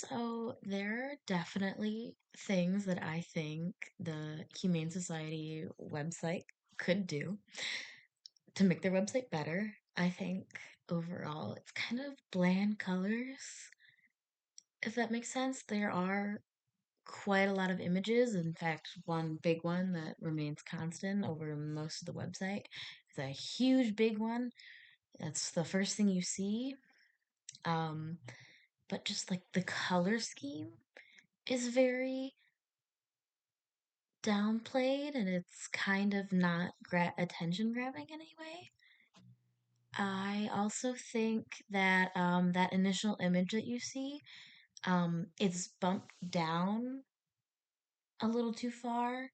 So there are definitely things that I think the Humane Society website could do to make their website better. I think overall it's kind of bland colors, if that makes sense. There are quite a lot of images. In fact, one big one that remains constant over most of the website is a huge big one. That's the first thing you see. Um, but just like the color scheme is very downplayed and it's kind of not attention grabbing in any way. I also think that that initial image that you see is bumped down a little too far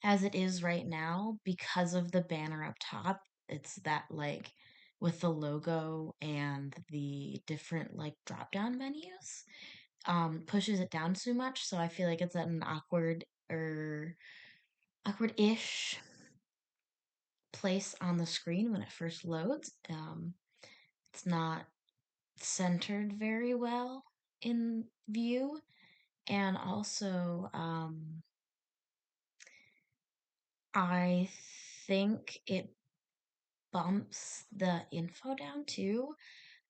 as it is right now because of the banner up top. It's that like with the logo and the different like drop down menus pushes it down too much, so I feel like it's at an or awkward-ish place on the screen when it first loads. It's not centered very well in view, and also I think it bumps the info down too.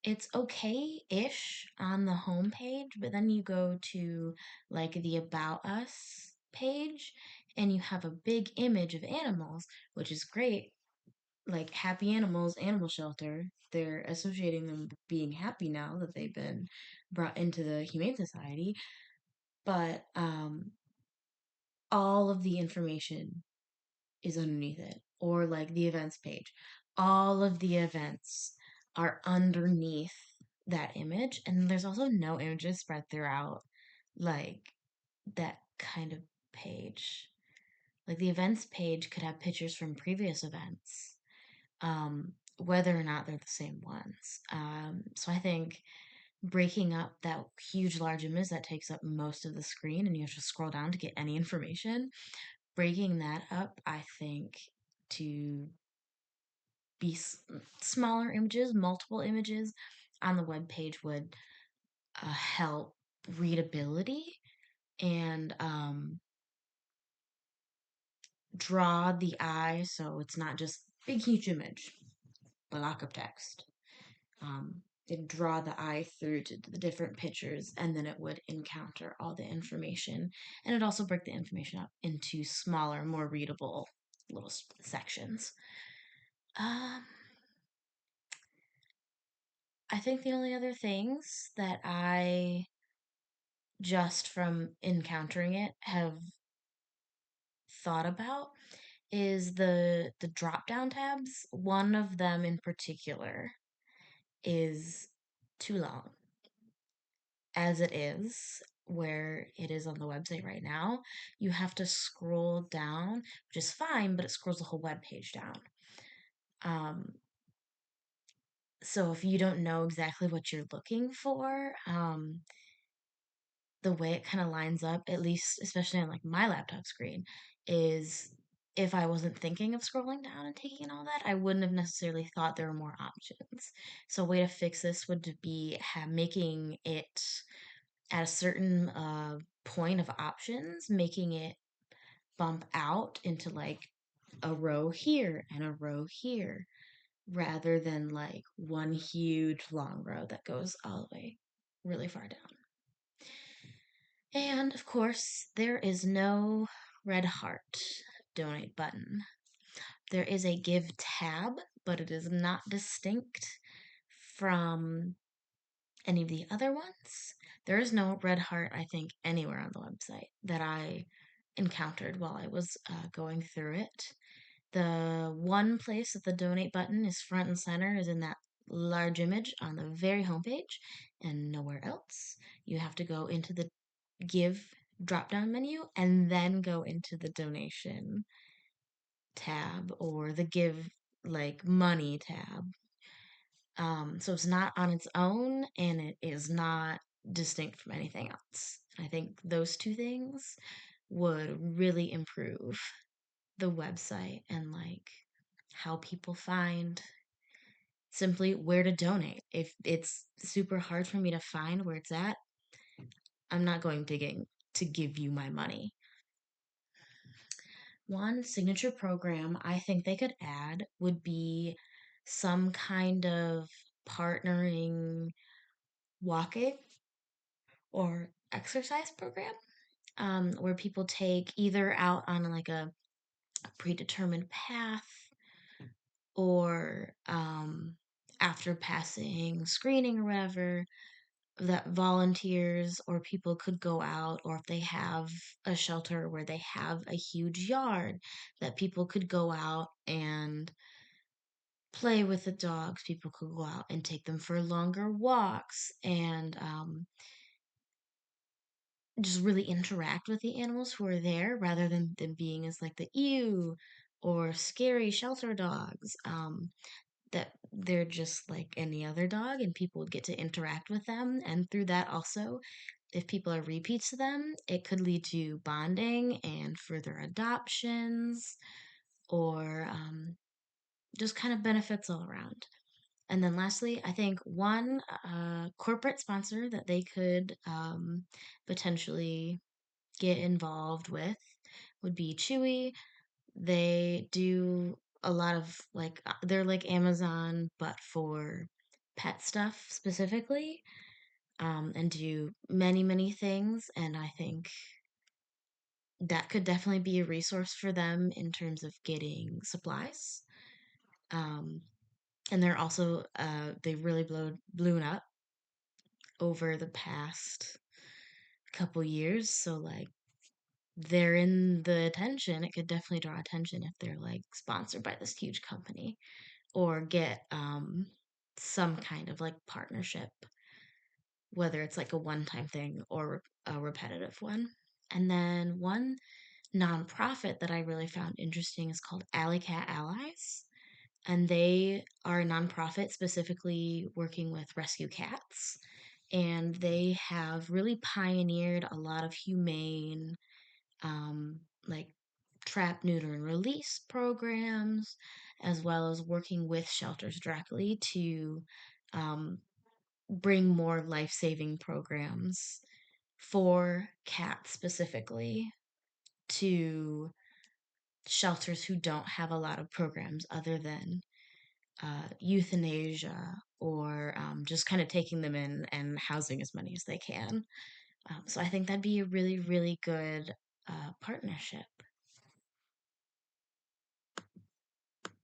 It's okay-ish on the home page, but then you go to like the About Us page and you have a big image of animals, which is great, like happy animals, animal shelter. They're associating them with being happy now that they've been brought into the Humane Society. But all of the information is underneath it, or like the events page. All of the events are underneath that image, and there's also no images spread throughout, like that kind of page. Like the events page could have pictures from previous events, whether or not they're the same ones. So I think breaking up that huge, large image that takes up most of the screen and you have to scroll down to get any information, breaking that up, I think, to be smaller images, multiple images on the web page would help readability and draw the eye so it's not just big, huge image, block of text. It'd draw the eye through to the different pictures and then it would encounter all the information. And it'd also break the information up into smaller, more readable little sections. Um, I think the only other things that I just from encountering it have thought about is the drop down tabs. One of them in particular is too long as it is where it is on the website right now. You have to scroll down, which is fine, but it scrolls the whole web page down. Um, so if you don't know exactly what you're looking for, the way it kind of lines up, at least especially on like my laptop screen, is if I wasn't thinking of scrolling down and taking all that, I wouldn't have necessarily thought there were more options. So a way to fix this would be making it at a certain point of options, making it bump out into like a row here and a row here, rather than like one huge long row that goes all the way really far down. And of course, there is no red heart donate button. There is a give tab, but it is not distinct from any of the other ones. There is no red heart, I think, anywhere on the website that I encountered while I was going through it. The one place that the donate button is front and center is in that large image on the very homepage and nowhere else. You have to go into the give drop down menu and then go into the donation tab or the give like money tab. So it's not on its own and it is not distinct from anything else. I think those two things would really improve the website and like how people find simply where to donate. If it's super hard for me to find where it's at, I'm not going to give you my money. One signature program I think they could add would be some kind of partnering walking or exercise program, where people take either out on like a predetermined path or after passing screening or whatever, that volunteers or people could go out, or if they have a shelter where they have a huge yard, that people could go out and play with the dogs. People could go out and take them for longer walks and just really interact with the animals who are there rather than them being as like the ew or scary shelter dogs. That they're just like any other dog and people would get to interact with them. And through that, also, if people are repeats to them, it could lead to bonding and further adoptions or just kind of benefits all around. And then lastly, I think one corporate sponsor that they could potentially get involved with would be Chewy. They do a lot of like, they're like Amazon, but for pet stuff specifically, and do many, many things. And I think that could definitely be a resource for them in terms of getting supplies. Um, and they're also, they've really blown up over the past couple years. So, like, they're in the attention. It could definitely draw attention if they're like sponsored by this huge company or get some kind of like partnership, whether it's like a one time thing or a repetitive one. And then one nonprofit that I really found interesting is called Alley Cat Allies. And they are a nonprofit specifically working with rescue cats. And they have really pioneered a lot of humane, like trap, neuter, and release programs, as well as working with shelters directly to um, bring more life saving programs for cats specifically to shelters who don't have a lot of programs other than euthanasia or just kind of taking them in and housing as many as they can. So I think that'd be a really, really good partnership.